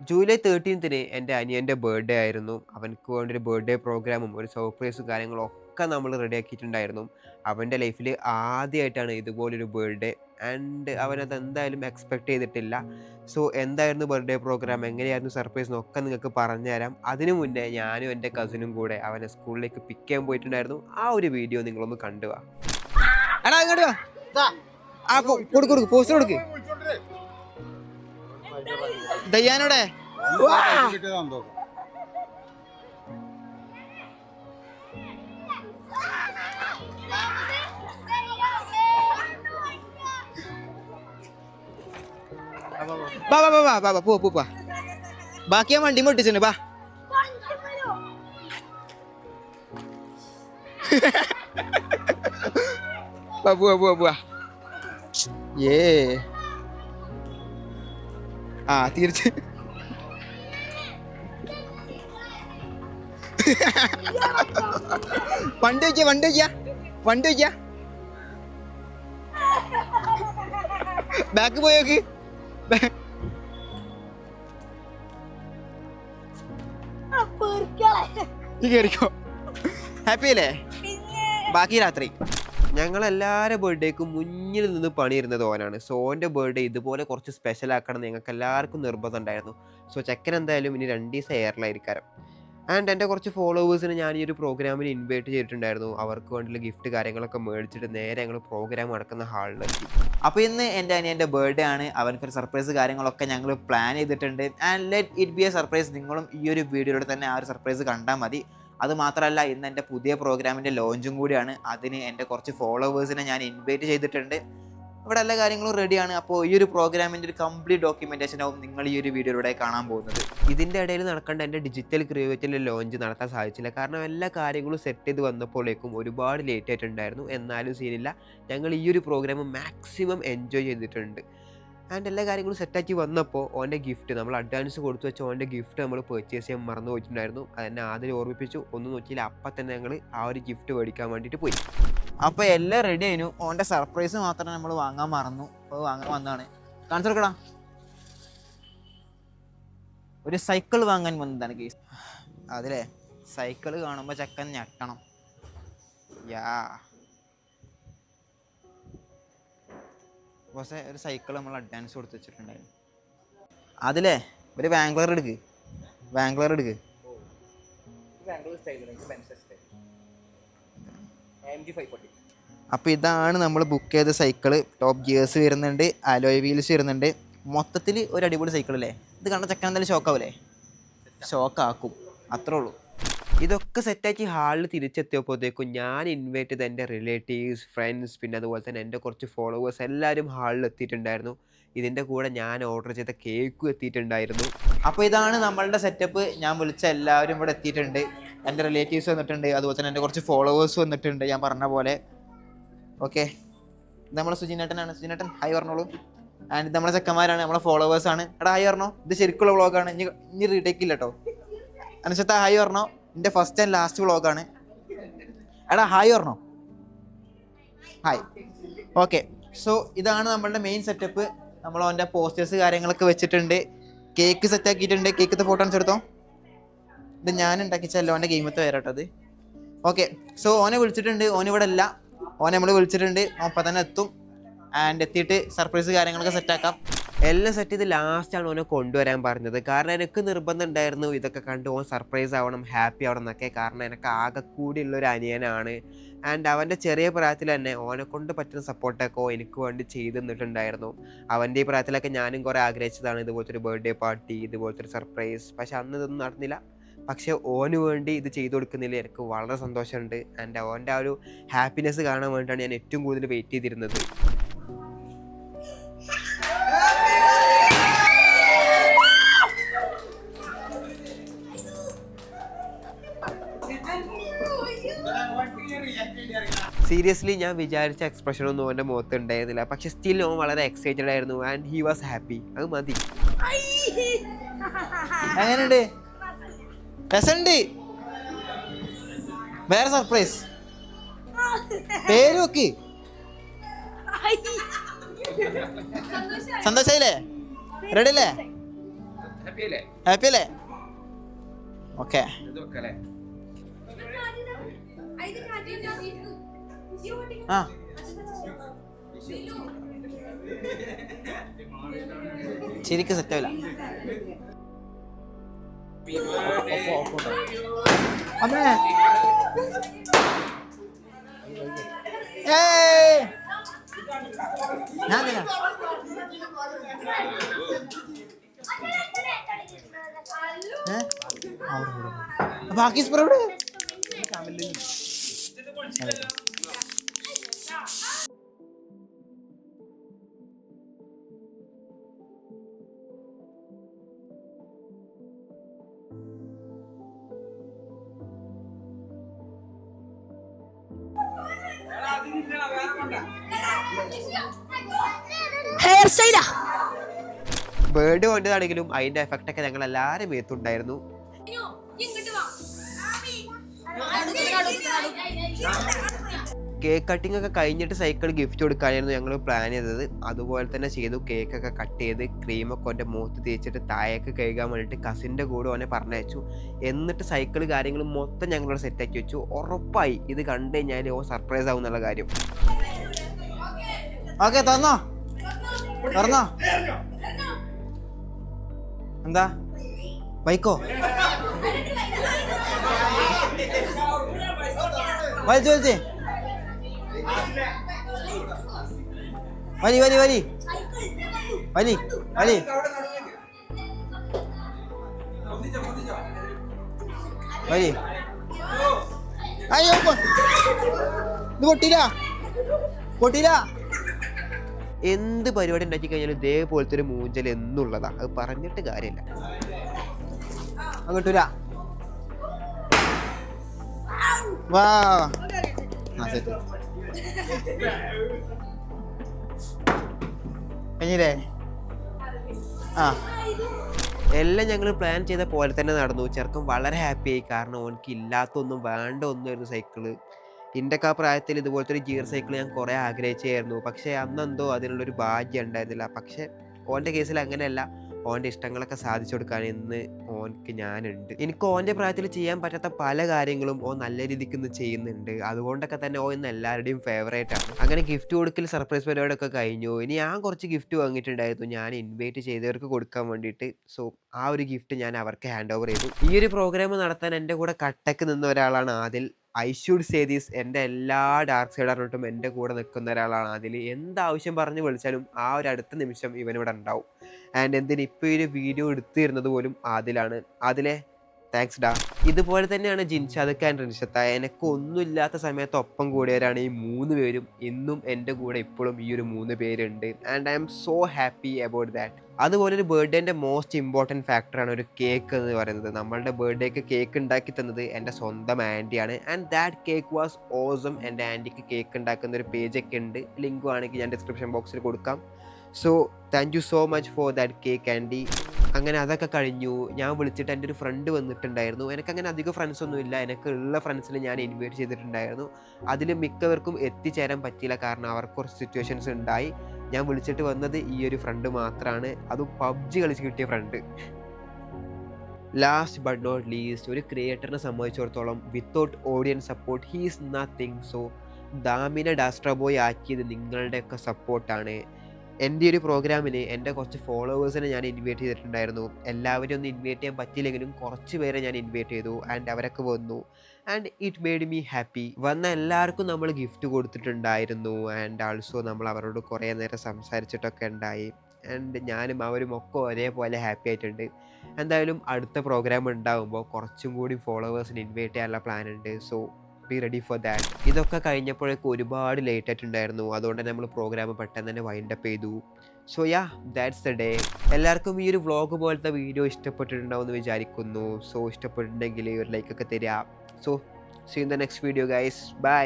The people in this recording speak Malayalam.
ജൂലൈ 13-ന് എൻ്റെ അനിയൻ്റെ ബർത്ത്ഡേ ആയിരുന്നു. അവൻക്ക് വേണ്ടിയൊരു ബർത്ത്ഡേ പ്രോഗ്രാമും ഒരു സർപ്രൈസും കാര്യങ്ങളും ഒക്കെ നമ്മൾ റെഡിയാക്കിയിട്ടുണ്ടായിരുന്നു. അവൻ്റെ ലൈഫിൽ ആദ്യമായിട്ടാണ് ഇതുപോലൊരു ബർത്ത്ഡേ. ആൻഡ് അവനത് എന്തായാലും എക്സ്പെക്ട് ചെയ്തിട്ടില്ല. സോ എന്തായിരുന്നു ബർത്ത്ഡേ പ്രോഗ്രാം, എങ്ങനെയായിരുന്നു സർപ്രൈസ് എന്നൊക്കെ നിങ്ങൾക്ക് പറഞ്ഞുതരാം. അതിനു മുന്നേ ഞാനും എൻ്റെ കസിനും കൂടെ അവനെ സ്കൂളിലേക്ക് പിക്ക് ചെയ്യാൻ പോയിട്ടുണ്ടായിരുന്നു. ആ ഒരു വീഡിയോ നിങ്ങളൊന്ന് കണ്ടു വാ. എടാ ഇങ്ങോട്ട് വാ. കൊടുക്ക് പോസ്റ്റർ കൊടുക്ക്. ദയ്യാനോടെ പോ ബാക്കി ഞാൻ വണ്ടി മുട്ടിച്ചിട്ടുണ്ട്. പോവാ ഏ തീർച്ച വണ്ടി വയ്ക്ക ബാക്ക് പോയോക്ക്. കേറിക്കോ. ഹാപ്പി അല്ലേ? ബാക്കി രാത്രി ഞങ്ങളെല്ലാവരുടെ ബർത്ത്ഡേക്കും മുന്നിൽ നിന്ന് പണിയിരുന്നത് ഓനാണ്. സോ ഓൻ്റെ ബർത്ത്ഡേ ഇതുപോലെ കുറച്ച് സ്പെഷ്യൽ ആക്കണം ഞങ്ങൾക്ക് എല്ലാവർക്കും നിർബന്ധം ഉണ്ടായിരുന്നു. സോ ചെക്കൻ എന്തായാലും ഇനി 2 ദിവസം എയറിലായിരിക്കാം. ആൻഡ് എൻ്റെ കുറച്ച് ഫോളോവേഴ്സിനെ ഞാൻ ഈ ഒരു പ്രോഗ്രാമിന് ഇൻവൈറ്റ് ചെയ്തിട്ടുണ്ടായിരുന്നു. അവർക്ക് വേണ്ടിയുള്ള ഗിഫ്റ്റ് കാര്യങ്ങളൊക്കെ മേടിച്ചിട്ട് നേരെ ഞങ്ങൾ പ്രോഗ്രാം നടക്കുന്ന ഹാളിലെത്തി. അപ്പോൾ ഇന്ന് എൻ്റെ അനിയൻ്റെ ബർത്ത്ഡേ ആണ്. അവനക്കൊരു സർപ്രൈസ് കാര്യങ്ങളൊക്കെ ഞങ്ങൾ പ്ലാൻ ചെയ്തിട്ടുണ്ട്. And let it be A surprise. നിങ്ങളും ഈ ഒരു വീഡിയോയിലൂടെ തന്നെ ആ ഒരു സർപ്രൈസ് കണ്ടാൽ മതി. അത് മാത്രമല്ല, ഇന്ന് എൻ്റെ പുതിയ പ്രോഗ്രാമിൻ്റെ ലോഞ്ചും കൂടിയാണ്. അതിന് എൻ്റെ കുറച്ച് ഫോളോവേഴ്സിനെ ഞാൻ ഇൻവൈറ്റ് ചെയ്തിട്ടുണ്ട്. ഇവിടെ എല്ലാ കാര്യങ്ങളും റെഡിയാണ്. അപ്പോൾ ഈ ഒരു പ്രോഗ്രാമിൻ്റെ ഒരു കംപ്ലീറ്റ് ഡോക്യുമെൻറ്റേഷനാവും നിങ്ങൾ ഈ ഒരു വീഡിയോയിലൂടെ കാണാൻ പോകുന്നത്. ഇതിൻ്റെ ഇടയിൽ നടക്കേണ്ട എൻ്റെ ഡിജിറ്റൽ ക്രിയേറ്റീവിൻ്റെ ലോഞ്ച് നടത്താൻ സാധിച്ചില്ല. കാരണം എല്ലാ കാര്യങ്ങളും സെറ്റ് ചെയ്ത് വന്നപ്പോഴേക്കും ഒരുപാട് ലേറ്റ് ആയിട്ടുണ്ടായിരുന്നു. എന്നാലും സീനില്ല, ഞങ്ങൾ ഈ ഒരു പ്രോഗ്രാം മാക്സിമം എൻജോയ് ചെയ്തിട്ടുണ്ട്. ആൻഡ് എല്ലാ കാര്യങ്ങളും സെറ്റാക്കി വന്നപ്പോൾ ഓൻ്റെ ഗിഫ്റ്റ് നമ്മൾ അഡ്വാൻസ് കൊടുത്തു വെച്ച ഓൻ്റെ ഗിഫ്റ്റ് നമ്മൾ പർച്ചേസ് ചെയ്യാൻ മറന്നു പോയിട്ടുണ്ടായിരുന്നു. അതെന്നെ ആദ്യം ഓർമ്മിപ്പിച്ചു. ഒന്നും നോക്കിയില്ല, അപ്പം തന്നെ ഞങ്ങൾ ആ ഒരു ഗിഫ്റ്റ് മേടിക്കാൻ വേണ്ടിയിട്ട് പോയി. അപ്പോൾ എല്ലാം റെഡി ആയിരുന്നു. ഓൻ്റെ സർപ്രൈസ് മാത്രമേ നമ്മൾ വാങ്ങാൻ മറന്നു. അപ്പോൾ വാങ്ങാൻ വന്നതാണ്. കാണിച്ചു കൊടുക്കടാ. ഒരു സൈക്കിൾ വാങ്ങാൻ വന്നതാണ് കേസ്. അതിലെ സൈക്കിൾ കാണുമ്പോൾ ചെക്കൻ ഞെട്ടണം. പക്ഷേ ഒരു സൈക്കിൾ നമ്മൾ അഡ്വാൻസ് കൊടുത്ത് വെച്ചിട്ടുണ്ടായിരുന്നു. അതിലേ ഒരു വാംഗ്ലർ എടുക്ക്. അപ്പോൾ ഇതാണ് നമ്മൾ ബുക്ക് ചെയ്ത സൈക്കിള്. ടോപ്പ് ഗിയേഴ്സ് വരുന്നുണ്ട്, അലോയ് വീൽസ് വരുന്നുണ്ട്. മൊത്തത്തിൽ ഒരു അടിപൊളി സൈക്കിൾ അല്ലേ? ഇത് കണ്ട ചെക്കൻ എന്തായാലും ഷോക്കാവൂലേ? ഷോക്കാക്കും, അത്രേ ഉള്ളൂ. ഇതൊക്കെ സെറ്റാക്കി ഹാളിൽ തിരിച്ചെത്തിയപ്പോഴത്തേക്കും ഞാൻ ഇൻവൈറ്റ് ചെയ്ത എൻ്റെ റിലേറ്റീവ്സ്, ഫ്രണ്ട്സ്, പിന്നെ അതുപോലെ തന്നെ എൻ്റെ കുറച്ച് ഫോളോവേഴ്സ് എല്ലാവരും ഹാളിൽ എത്തിയിട്ടുണ്ടായിരുന്നു. ഇതിൻ്റെ കൂടെ ഞാൻ ഓർഡർ ചെയ്ത കേക്കും എത്തിയിട്ടുണ്ടായിരുന്നു. അപ്പോൾ ഇതാണ് നമ്മളുടെ സെറ്റപ്പ്. ഞാൻ വിളിച്ച എല്ലാവരും ഇവിടെ എത്തിയിട്ടുണ്ട്. എൻ്റെ റിലേറ്റീവ്സ് വന്നിട്ടുണ്ട്, അതുപോലെ തന്നെ എൻ്റെ കുറച്ച് ഫോളോവേഴ്സ് വന്നിട്ടുണ്ട്. ഞാൻ പറഞ്ഞ പോലെ ഓക്കെ. ഇത് നമ്മളെ സുജിനേട്ടനാണ്. സുജിനേട്ടൻ ഹായ് പറഞ്ഞോളൂ. ആൻഡ് ഇത് നമ്മളെ ചെക്കന്മാരാണ്, നമ്മളെ ഫോളോവേഴ്സാണ്. എടാ ഹായ് പറഞ്ഞോ. ഇത് ശരിക്കുള്ള വ്ളോഗാണ്, ഇനി റീടേക്ക് ഇല്ല കേട്ടോ. അനുസത്ത ഹായ് പറഞ്ഞോ. എൻ്റെ ഫസ്റ്റ് ആൻഡ് ലാസ്റ്റ് വ്ളോഗാണ്. എടാ ഹായ് പറഞ്ഞോ. ഹായ്. ഓക്കെ, സോ ഇതാണ് നമ്മളുടെ മെയിൻ സെറ്റപ്പ്. നമ്മൾ അവൻ്റെ പോസ്റ്റേഴ്സ് കാര്യങ്ങളൊക്കെ വെച്ചിട്ടുണ്ട്. കേക്ക് സെറ്റ് ആക്കിയിട്ടുണ്ട്. കേക്കത്തെ ഫോട്ടോസ് എടുത്തോ. ഇത് ഞാൻ ഉണ്ടാക്കിച്ചല്ലോ, അവൻ്റെ ഗെയിമത്തെ വരട്ടത്. ഓക്കെ, സോ ഓനെ വിളിച്ചിട്ടുണ്ട്. ഓനിവിടെ അല്ല, ഓനെ നമ്മൾ വിളിച്ചിട്ടുണ്ട്. അപ്പം തന്നെ എത്തും. ആൻഡ് എത്തിയിട്ട് സർപ്രൈസ് കാര്യങ്ങളൊക്കെ സെറ്റാക്കാം. എല്ലാം സെറ്റ് ചെയ്ത് ലാസ്റ്റാണ് ഓനെ കൊണ്ടുവരാൻ പറഞ്ഞത്. കാരണം എനിക്ക് നിർബന്ധം ഉണ്ടായിരുന്നു ഇതൊക്കെ കണ്ട് ഓൻ സർപ്രൈസ് ആവണം, ഹാപ്പി ആവണം എന്നൊക്കെ. കാരണം എനിക്ക് ആകെ കൂടിയുള്ളൊരു അനിയനാണ്. ആൻഡ് അവൻ്റെ ചെറിയ പ്രായത്തിൽ തന്നെ ഓനെ കൊണ്ട് പറ്റുന്ന സപ്പോർട്ടൊക്കെ എനിക്ക് വേണ്ടി ചെയ്ത് തന്നിട്ടുണ്ടായിരുന്നു. അവൻ്റെ ഈ പ്രായത്തിലൊക്കെ ഞാനും കുറേ ആഗ്രഹിച്ചതാണ് ഇതുപോലത്തെ ഒരു ബർത്ത്ഡേ പാർട്ടി, ഇതുപോലത്തെ ഒരു സർപ്രൈസ്. പക്ഷെ അന്ന് ഇതൊന്നും നടന്നില്ല. പക്ഷേ ഓന് വേണ്ടി ഇത് ചെയ്തു കൊടുക്കുന്നതിൽ എനിക്ക് വളരെ സന്തോഷമുണ്ട്. ആൻഡ് ഓൻ്റെ ആ ഒരു ഹാപ്പിനെസ് കാണാൻ വേണ്ടിയിട്ടാണ് ഞാൻ ഏറ്റവും കൂടുതൽ വെയിറ്റ് ചെയ്തിരുന്നത്. സീരിയസ്ലി ഞാൻ വിചാരിച്ച എക്സ്പ്രഷനൊന്നും അവൻ്റെ മുഖത്ത് ഉണ്ടായിരുന്നില്ല. പക്ഷെ സ്റ്റിൽ ഓൻ വളരെ എക്സൈറ്റഡ് ആയിരുന്നു. And he was happy. അത് മതി. എങ്ങനെയുണ്ട്? രസമുണ്ട്. വേറെ സർപ്രൈസ് പേര് നോക്ക്. സന്തോഷായില്ലേ? റെഡി അല്ലേ? ഹാപ്പി അല്ലേ? ഓക്കെ. ആ ശരിക്കും സെറ്റാവില്ല. അമ്മേ ഞാൻ ബാക്കി സ്പ്രോട് ബേർഡ് കൊണ്ടതാണെങ്കിലും അതിന്റെ എഫക്റ്റ് ഒക്കെ ഞങ്ങൾ എല്ലാവരും മേത്തുണ്ടായിരുന്നു. കേക്ക് കട്ടിംഗ് ഒക്കെ കഴിഞ്ഞിട്ട് സൈക്കിൾ ഗിഫ്റ്റ് കൊടുക്കാനായിരുന്നു ഞങ്ങൾ പ്ലാൻ ചെയ്തത്. അതുപോലെ തന്നെ ചെയ്തു. കേക്കൊക്കെ കട്ട് ചെയ്ത് ക്രീമൊക്കെ ഓൻ്റെ മുഖത്ത് തേച്ചിട്ട് താഴേക്ക് കഴുകാൻ വേണ്ടിയിട്ട് കസിൻ്റെ കൂടെ ഓനെ പറഞ്ഞയച്ചു. എന്നിട്ട് സൈക്കിൾ കാര്യങ്ങൾ മൊത്തം ഞങ്ങളോട് സെറ്റാക്കി വെച്ചു. ഉറപ്പായി ഇത് കണ്ടു കഴിഞ്ഞാൽ സർപ്രൈസ് ആവും എന്നുള്ള കാര്യം. ഓക്കെ തുറന്നോ തുറന്നോ. എന്താ ബൈക്കോ? വലിച്ചു വലിച്ചേ വലി വലി വലി വലി വലി. വലി. അയ്യോ ഇത് പൊട്ടില്ല പൊട്ടില്ല. എന്ത് പരിപാടി ഉണ്ടാക്കി കഴിഞ്ഞാലും ഇതേപോലത്തെ ഒരു മൂഞ്ചൽ എന്നുള്ളതാ. അത് പറഞ്ഞിട്ട് കാര്യമില്ല. അങ്ങോട്ടൂല വാ കഴിഞ്ഞില്ലേ? ആ എല്ലാം ഞങ്ങൾ പ്ലാൻ ചെയ്ത പോലെ തന്നെ നടന്നു. ചെറുക്കൻ വളരെ ഹാപ്പിയായി. കാരണം ഓനക്ക് ഇല്ലാത്തൊന്നും വേണ്ട ഒന്നുമായിരുന്നു സൈക്കിള്. എൻ്റെ പ്രായത്തിൽ ഇതുപോലത്തെ ഒരു ഗിയർ സൈക്കിൾ ഞാൻ കുറേ ആഗ്രഹിച്ചായിരുന്നു. പക്ഷേ അന്നെന്തോ അതിനുള്ളൊരു ഭാഗ്യം ഉണ്ടായിരുന്നില്ല. പക്ഷേ ഓൻ്റെ കേസിൽ അങ്ങനെയല്ല. ഓൻ്റെ ഇഷ്ടങ്ങളൊക്കെ സാധിച്ചു കൊടുക്കാൻ ഇന്ന് ഓനക്ക് ഞാനുണ്ട്. എനിക്ക് ഓൻ്റെ പ്രായത്തിൽ ചെയ്യാൻ പറ്റാത്ത പല കാര്യങ്ങളും ഓൻ നല്ല രീതിക്ക് ഇന്ന് ചെയ്യുന്നുണ്ട്. അതുകൊണ്ടൊക്കെ തന്നെ ഓൻ ഇന്ന് എല്ലാവരുടെയും ഫേവറേറ്റ് ആണ്. അങ്ങനെ ഗിഫ്റ്റ് കൊടുക്കൽ സർപ്രൈസ് പരിപാടിയൊക്കെ കഴിഞ്ഞു. ഇനി ഞാൻ കുറച്ച് ഗിഫ്റ്റ് വാങ്ങിയിട്ടുണ്ടായിരുന്നു ഞാൻ ഇൻവൈറ്റ് ചെയ്തവർക്ക് കൊടുക്കാൻ വേണ്ടിയിട്ട്. സോ ആ ഒരു ഗിഫ്റ്റ് ഞാൻ അവർക്ക് ഹാൻഡ് ഓവർ ചെയ്തു. ഈ ഒരു പ്രോഗ്രാം നടത്താൻ എൻ്റെ കൂടെ കട്ടക്ക് നിന്ന ഒരാളാണ് Adil. I should say this. എൻ്റെ എല്ലാ ഡാർക്ക് സൈഡ് അറിഞ്ഞിട്ടും എൻ്റെ കൂടെ നിൽക്കുന്ന ഒരാളാണ് അതിൽ. എന്താവശ്യം പറഞ്ഞ് വിളിച്ചാലും ആ ഒരു അടുത്ത നിമിഷം ഇവനിവിടെ ഉണ്ടാവും. ആൻഡ് എന്തിന് ഇപ്പോൾ ഒരു വീഡിയോ എടുത്തിരുന്നത് പോലും അതിലാണ്. അതിലെ താങ്ക്സ് ഡാ. ഇതുപോലെ തന്നെയാണ് ജിൻഷാദ് ആൻഡ് റിൻഷത്ത. എനിക്കൊന്നുമില്ലാത്ത സമയത്ത് ഒപ്പം കൂടിയവരാണ് ഈ 3 പേരും. ഇന്നും എൻ്റെ കൂടെ ഇപ്പോഴും ഈ ഒരു 3 പേരുണ്ട്. And I M so happy about that. അതുപോലെ ഒരു ബർത്ത്ഡേൻ്റെ മോസ്റ്റ് ഇമ്പോർട്ടൻറ്റ് ഫാക്ടറാണ് ഒരു കേക്ക് എന്ന് പറയുന്നത്. നമ്മളുടെ ബർത്ത്ഡേക്ക് കേക്ക് ഉണ്ടാക്കി തന്നത് എൻ്റെ സ്വന്തം ആൻറ്റിയാണ്. And that cake was awesome. എൻ്റെ ആൻറ്റിക്ക് കേക്ക് ഉണ്ടാക്കുന്ന ഒരു പേജൊക്കെ ഉണ്ട്. ലിങ്ക് ആണെങ്കിൽ ഞാൻ ഡിസ്ക്രിപ്ഷൻ ബോക്സിൽ കൊടുക്കാം. So thank you so much for that cake aunty. അങ്ങനെ അതൊക്കെ കഴിഞ്ഞു. ഞാൻ വിളിച്ചിട്ട് എൻ്റെ ഒരു ഫ്രണ്ട് വന്നിട്ടുണ്ടായിരുന്നു. എനിക്കങ്ങനെ അധികം ഫ്രണ്ട്സൊന്നുമില്ല. എനിക്കുള്ള ഫ്രണ്ട്സിനെ ഞാൻ ഇൻവൈറ്റ് ചെയ്തിട്ടുണ്ടായിരുന്നു. അതിൽ മിക്കവർക്കും എത്തിച്ചേരാൻ പറ്റിയില്ല. കാരണം അവർക്ക് കുറച്ച് സിറ്റുവേഷൻസ് ഉണ്ടായി. ഞാൻ വിളിച്ചിട്ട് വന്നത് ഈ ഒരു ഫ്രണ്ട് മാത്രമാണ്. അതും പബ്ജി കളിച്ച് കിട്ടിയ friend. Last but not least, ഒരു ക്രിയേറ്ററിനെ സംബന്ധിച്ചിടത്തോളം without audience support he is nothing. So ദാമിനെ ഡാസ്ട്ര ബോയ് ആക്കിയത് നിങ്ങളുടെയൊക്കെ സപ്പോർട്ടാണ്. എൻ്റെ ഒരു പ്രോഗ്രാമിന് എൻ്റെ കുറച്ച് ഫോളോവേഴ്സിനെ ഞാൻ ഇൻവൈറ്റ് ചെയ്തിട്ടുണ്ടായിരുന്നു. എല്ലാവരും ഒന്നും ഇൻവൈറ്റ് ചെയ്യാൻ പറ്റിയില്ലെങ്കിലും കുറച്ച് പേരെ ഞാൻ ഇൻവൈറ്റ് ചെയ്തു. ആൻഡ് അവരൊക്കെ വന്നു. And it made me happy. വന്ന എല്ലാവർക്കും നമ്മൾ ഗിഫ്റ്റ് കൊടുത്തിട്ടുണ്ടായിരുന്നു. ആൻഡ് ആൾസോ നമ്മൾ അവരോട് കുറേ നേരം സംസാരിച്ചിട്ടൊക്കെ ഉണ്ടായി. ആൻഡ് ഞാനും അവരും ഒക്കെ ഒരേപോലെ ഹാപ്പി ആയിട്ടുണ്ട്. എന്തായാലും അടുത്ത പ്രോഗ്രാം ഉണ്ടാകുമ്പോൾ കുറച്ചും കൂടി ഫോളോവേഴ്സിന് ഇൻവൈറ്റ് ചെയ്യാനുള്ള പ്ലാൻ ഉണ്ട്. So be ready for that. ഇതൊക്കെ കഴിഞ്ഞപ്പോഴേക്കും ഒരുപാട് ലേറ്റ് ആയിട്ടുണ്ടായിരുന്നു. അതുകൊണ്ട് നമ്മൾ പ്രോഗ്രാം പെട്ടെന്ന് തന്നെ വൈൻഡപ്പ് ചെയ്തു. So yeah that's the day. എല്ലാവർക്കും ഈ ഒരു വ്ളോഗ് പോലത്തെ വീഡിയോ ഇഷ്ടപ്പെട്ടിട്ടുണ്ടാവും എന്ന് വിചാരിക്കുന്നു. സോ ഇഷ്ടപ്പെട്ടിട്ടുണ്ടെങ്കിൽ ഒരു ലൈക്കൊക്കെ തരിക. So see in the next video guys. By.